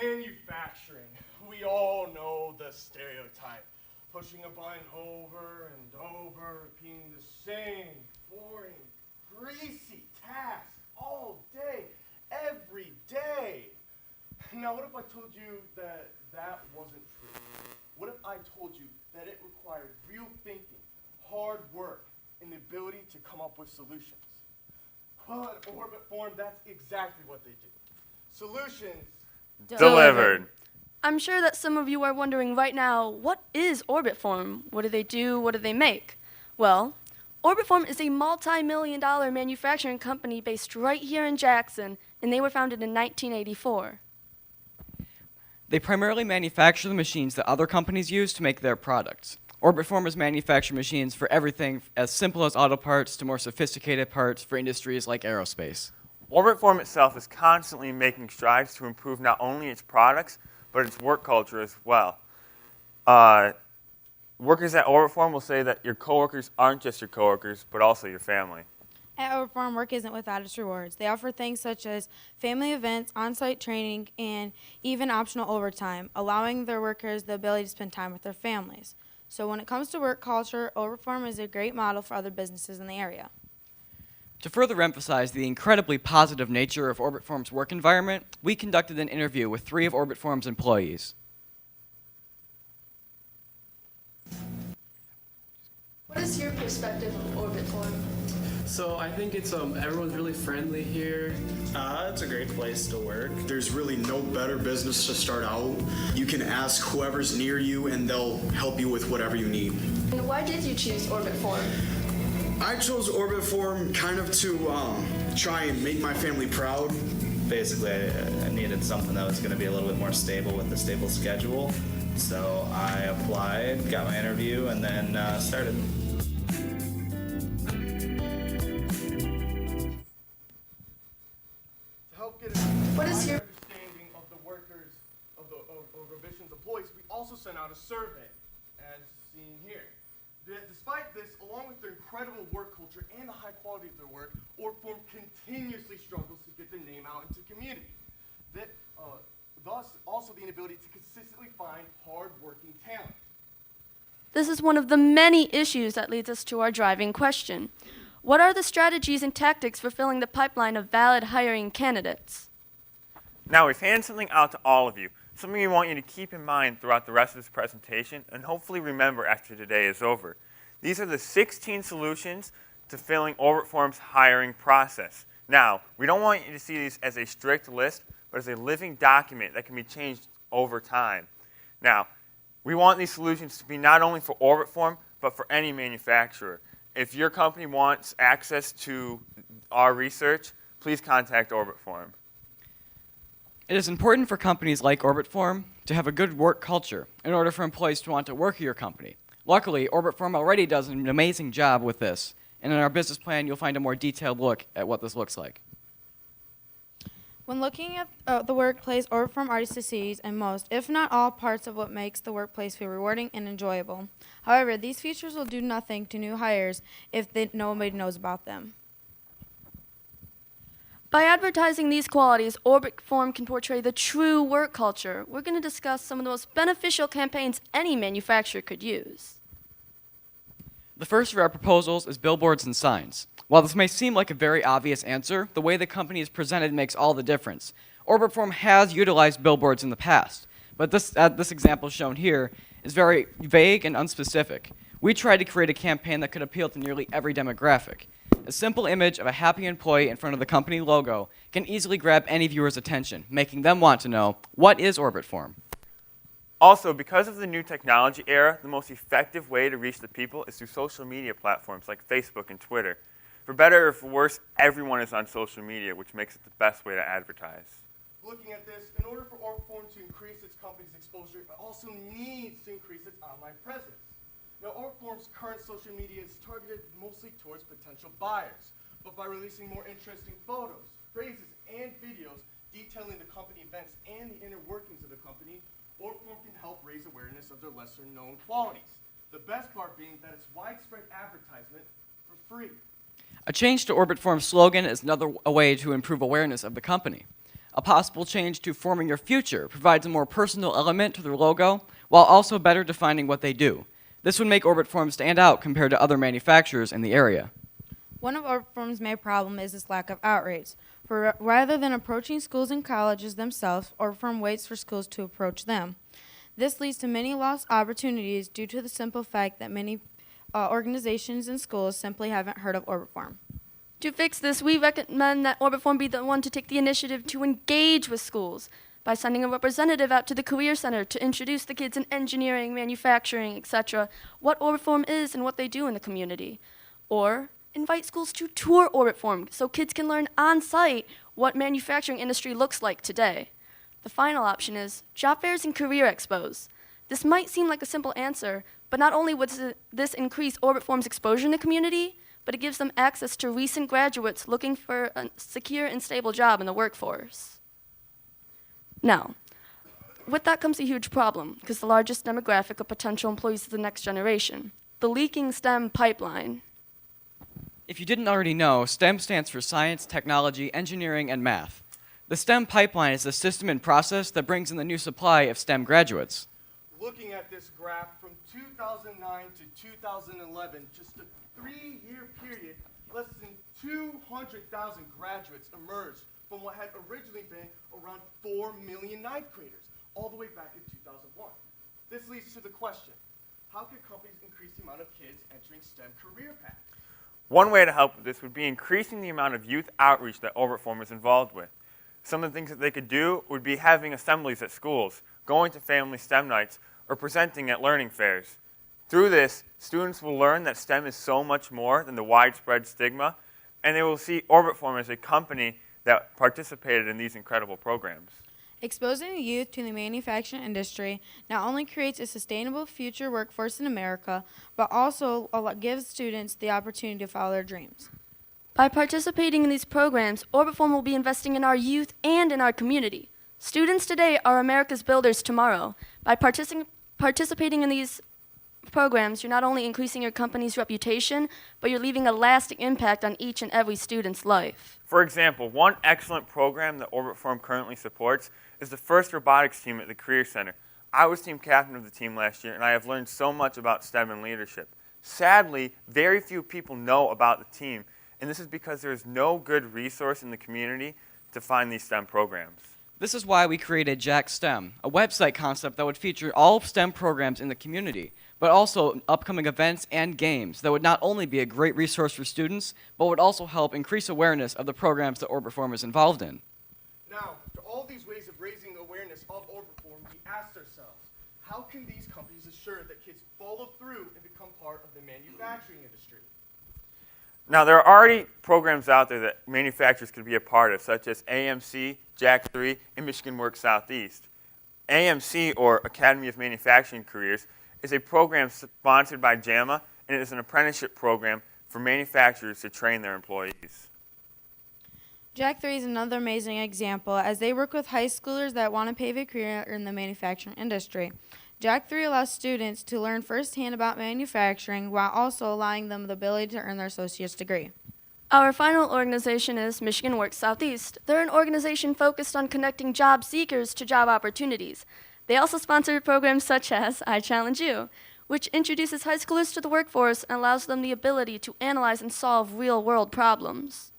Manufacturing. We all know the stereotype. Pushing a button over and over, repeating the same boring, greasy task all day, every day. Now, what if I told you that that wasn't true? What if I told you that it required real thinking, hard work, and the ability to come up with solutions? Well, at Orbitform, that's exactly what they do. Solutions Delivered. I'm sure that some of you are wondering right now, what is Orbitform? What do they do? What do they make? Well, Orbitform is a multi-million-dollar manufacturing company based right here in Jackson, and they were founded in 1984. They primarily manufacture the machines that other companies use to make their products. Orbitformers manufacture machines for everything as simple as auto parts to more sophisticated parts for industries like aerospace. Orbitform itself is constantly making strides to improve not only its products, but its work culture as well. Workers at Orbitform will say that your coworkers aren't just your coworkers, but also your family. At Orbitform, work isn't without its rewards. They offer things such as family events, on-site training, and even optional overtime, allowing their workers the ability to spend time with their families. So when it comes to work culture, Orbitform is a great model for other businesses in the area. To further emphasize the incredibly positive nature of Orbitform's work environment, we conducted an interview with 3 of Orbitform's employees. What is your perspective of Orbitform? So I think it's everyone's really friendly here. It's a great place to work. There's really no better business to start out. You can ask whoever's near you and they'll help you with whatever you need. And why did you choose Orbitform? I chose Orbitform kind of to try and make my family proud. Basically, I needed something that was going to be a little bit more stable with a stable schedule. So I applied, got my interview, and then started. What is your understanding of the workers, of Robition's employees? We also sent out a survey, as seen here. Despite this, along with their incredible work culture and the high quality of their work, Orbitform continuously struggles to get their name out into the community. Thus, also the inability to consistently find hard-working talent. This is one of the many issues that leads us to our driving question. What are the strategies and tactics for filling the pipeline of valid hiring candidates? Now, we've handed something out to all of you, something we want you to keep in mind throughout the rest of this presentation and hopefully remember after today is over. These are the 16 solutions to filling Orbitform's hiring process. Now, we don't want you to see these as a strict list, but as a living document that can be changed over time. Now, we want these solutions to be not only for Orbitform, but for any manufacturer. If your company wants access to our research, please contact Orbitform. It is important for companies like Orbitform to have a good work culture in order for employees to want to work at your company. Luckily, Orbitform already does an amazing job with this, and in our business plan, you'll find a more detailed look at what this looks like. When looking at the workplace, Orbitform already succeeds in most, if not all, parts of what makes the workplace feel rewarding and enjoyable. However, these features will do nothing to new hires if nobody knows about them. By advertising these qualities, Orbitform can portray the true work culture. We're going to discuss some of the most beneficial campaigns any manufacturer could use. The first of our proposals is billboards and signs. While this may seem like a very obvious answer, the way the company is presented makes all the difference. Orbitform has utilized billboards in the past, but this example shown here is very vague and unspecific. We tried to create a campaign that could appeal to nearly every demographic. A simple image of a happy employee in front of the company logo can easily grab any viewer's attention, making them want to know, what is Orbitform? Also, because of the new technology era, the most effective way to reach the people is through social media platforms like Facebook and Twitter. For better or for worse, everyone is on social media, which makes it the best way to advertise. Looking at this, in order for Orbitform to increase its company's exposure, it also needs to increase its online presence. Now, Orbitform's current social media is targeted mostly towards potential buyers, but by releasing more interesting photos, phrases, and videos detailing the company events and the inner workings of the company, Orbitform can help raise awareness of their lesser-known qualities. The best part being that it's widespread advertisement for free. A change to Orbitform's slogan is another way to improve awareness of the company. A possible change to Forming Your Future provides a more personal element to their logo, while also better defining what they do. This would make Orbitform stand out compared to other manufacturers in the area. One of Orbitform's main problems is its lack of outreach. For rather than approaching schools and colleges themselves, Orbitform waits for schools to approach them. This leads to many lost opportunities due to the simple fact that many organizations and schools simply haven't heard of Orbitform. To fix this, we recommend that Orbitform be the one to take the initiative to engage with schools by sending a representative out to the Career Center to introduce the kids in engineering, manufacturing, etc., what Orbitform is and what they do in the community. Or invite schools to tour Orbitform so kids can learn on-site what manufacturing industry looks like today. The final option is job fairs and career expos. This might seem like a simple answer, but not only would this increase Orbitform's exposure in the community, but it gives them access to recent graduates looking for a secure and stable job in the workforce. Now, with that comes a huge problem, because the largest demographic of potential employees is the next generation, the leaking STEM pipeline. If you didn't already know, STEM stands for science, technology, engineering, and math. The STEM pipeline is the system and process that brings in the new supply of STEM graduates. Looking at this graph from 2009 to 2011, just a 3-year period, less than 200,000 graduates emerged from what had originally been around 4 million ninth graders, all the way back in 2001. This leads to the question, how can companies increase the amount of kids entering STEM career paths? One way to help with this would be increasing the amount of youth outreach that Orbitform is involved with. Some of the things that they could do would be having assemblies at schools, going to family STEM nights, or presenting at learning fairs. Through this, students will learn that STEM is so much more than the widespread stigma, and they will see Orbitform as a company that participated in these incredible programs. Exposing the youth to the manufacturing industry not only creates a sustainable future workforce in America, but also gives students the opportunity to follow their dreams. By participating in these programs, Orbitform will be investing in our youth and in our community. Students today are America's builders tomorrow. By participating in these programs, you're not only increasing your company's reputation, but you're leaving a lasting impact on each and every student's life. For example, one excellent program that Orbitform currently supports is the first robotics team at the Career Center. I was team captain of the team last year, and I have learned so much about STEM and leadership. Sadly, very few people know about the team, and this is because there is no good resource in the community to find these STEM programs. This is why we created Jack STEM, a website concept that would feature all STEM programs in the community, but also upcoming events and games that would not only be a great resource for students, but would also help increase awareness of the programs that Orbitform is involved in. Now, for all these ways of raising awareness of Orbitform, we asked ourselves, how can these companies assure that kids follow through and become part of the manufacturing industry? Now, there are already programs out there that manufacturers could be a part of, such as AMC, Jack 3, and Michigan Works Southeast. AMC, or Academy of Manufacturing Careers, is a program sponsored by JAMA, and it is an apprenticeship program for manufacturers to train their employees. Jack 3 is another amazing example, as they work with high schoolers that want to pave a career in the manufacturing industry. Jack 3 allows students to learn firsthand about manufacturing while also allowing them the ability to earn their associate's degree. Our final organization is Michigan Works Southeast. They're an organization focused on connecting job seekers to job opportunities. They also sponsor programs such as iChallengeU, which introduces high schoolers to the workforce and allows them the ability to analyze and solve real-world problems.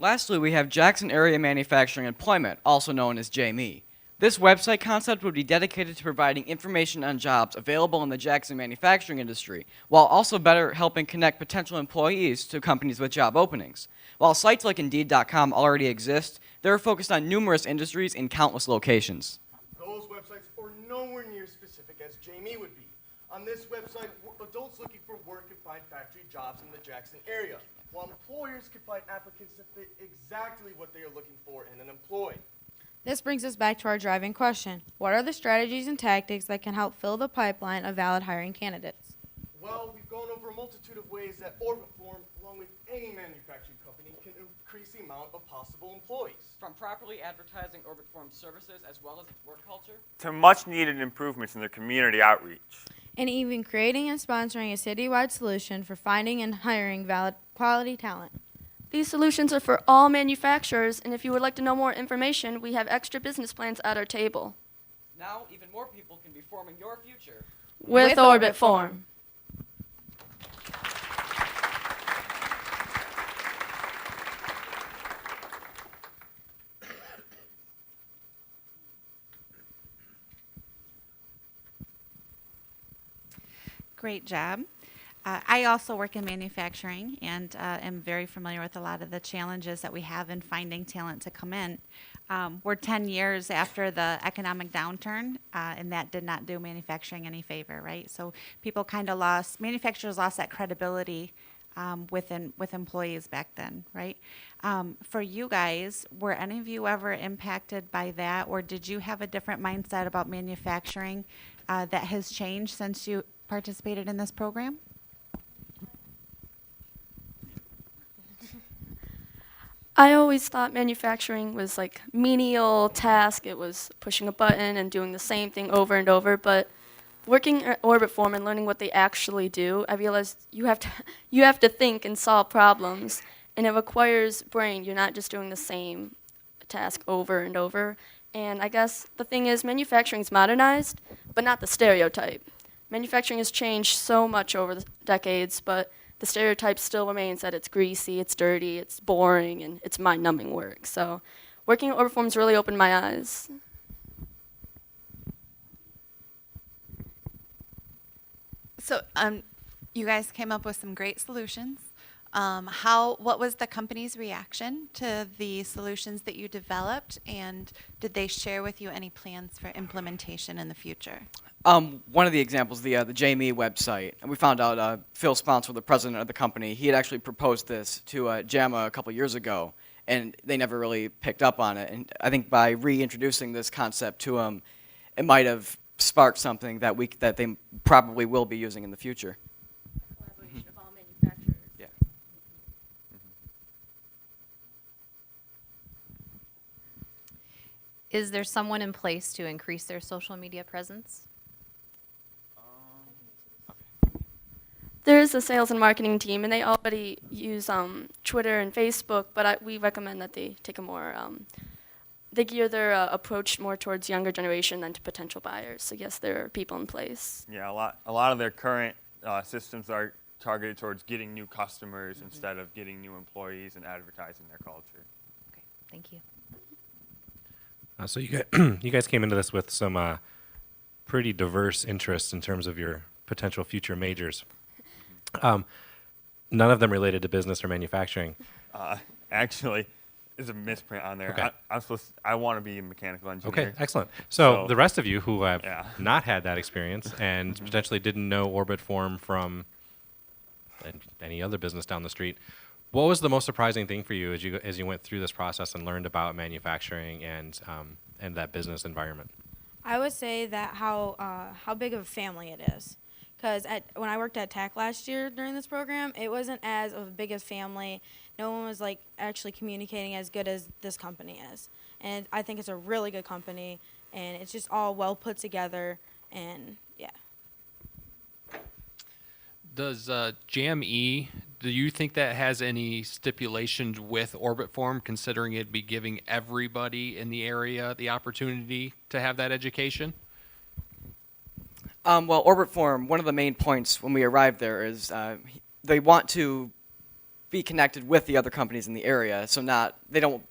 Lastly, we have Jackson Area Manufacturing Employment, also known as JME. This website concept would be dedicated to providing information on jobs available in the Jackson manufacturing industry, while also better helping connect potential employees to companies with job openings. While sites like Indeed.com already exist, they're focused on numerous industries in countless locations. Those websites are nowhere near specific as Jamie would be. On this website, adults looking for work can find factory jobs in the Jackson area, while employers can find applicants that fit exactly what they are looking for in an employee. This brings us back to our driving question. What are the strategies and tactics that can help fill the pipeline of valid hiring candidates? Well, we've gone over a multitude of ways that Orbitform, along with any manufacturing company, can increase the amount of possible employees. From properly advertising Orbitform's services as well as its work culture, to much-needed improvements in their community outreach. And even creating and sponsoring a citywide solution for finding and hiring valid quality talent. These solutions are for all manufacturers, and if you would like to know more information, we have extra business plans at our table. Now, even more people can be forming your future. With Orbitform. Great job. I also work in manufacturing and am very familiar with a lot of the challenges that we have in finding talent to come in. We're 10 years after the economic downturn, and that did not do manufacturing any favor, right? So people kind of manufacturers lost that credibility with employees back then, right? For you guys, were any of you ever impacted by that, or did you have a different mindset about manufacturing that has changed since you participated in this program? I always thought manufacturing was like menial task. It was pushing a button and doing the same thing over and over. But working at Orbitform and learning what they actually do, I realized you have to think and solve problems, and it requires brain. You're not just doing the same task over and over. And I guess the thing is, manufacturing's modernized, but not the stereotype. Manufacturing has changed so much over the decades, but the stereotype still remains that it's greasy, it's dirty, it's boring, and it's mind-numbing work. So working at Orbitform's really opened my eyes. So you guys came up with some great solutions. What was the company's reaction to the solutions that you developed, and did they share with you any plans for implementation in the future? One of the examples, the JME website, and we found out Phil Sponsor, the president of the company, he had actually proposed this to JAMA a couple years ago, and they never really picked up on it. And I think by reintroducing this concept to them, it might have sparked something that they probably will be using in the future. Collaboration of all manufacturers. Yeah. Is there someone in place to increase their social media presence? There is a sales and marketing team, and they already use Twitter and Facebook, but we recommend that they take a more, they gear their approach more towards younger generation than to potential buyers. So yes, there are people in place. Yeah, a lot of their current systems are targeted towards getting new customers instead of getting new employees and advertising their culture. Okay, thank you. So you guys came into this with some pretty diverse interests in terms of your potential future majors. None of them related to business or manufacturing. Actually, there's a misprint on there. Okay. I want to be a mechanical engineer. Okay, excellent. So So- the rest of you who have Yeah. not had that experience and potentially didn't know Orbitform from any other business down the street, what was the most surprising thing for you as you went through this process and learned about manufacturing and that business environment? I would say that how big of a family it is. Because when I worked at TAC last year during this program, it wasn't as of big a family. No one was like actually communicating as good as this company is. And I think it's a really good company, and it's just all well put together, and yeah. Does JME, do you think that has any stipulations with Orbitform, considering it'd be giving everybody in the area the opportunity to have that education? Well, Orbitform, one of the main points when we arrived there is they want to be connected with the other companies in the area. So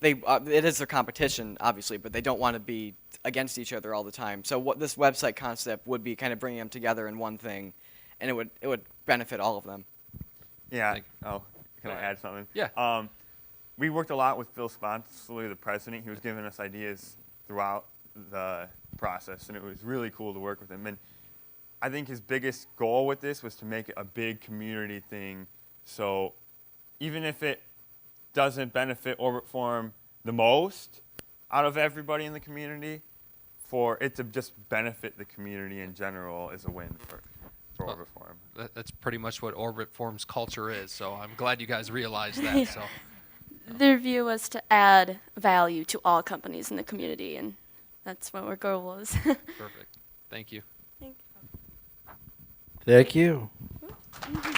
it is their competition, obviously, but they don't want to be against each other all the time. So what this website concept would be kind of bringing them together in one thing, and it would benefit all of them. Yeah. Oh, can I add something? Yeah. We worked a lot with Phil Sponsor, the president. He was giving us ideas throughout the process, and it was really cool to work with him. And I think his biggest goal with this was to make it a big community thing. So even if it doesn't benefit Orbitform the most out of everybody in the community, for it to just benefit the community in general is a win for Orbitform. That's pretty much what Orbitform's culture is, so I'm glad you guys realized that. So Their view was to add value to all companies in the community, and that's what our goal was. perfect. Thank you. Thank you. Thank you.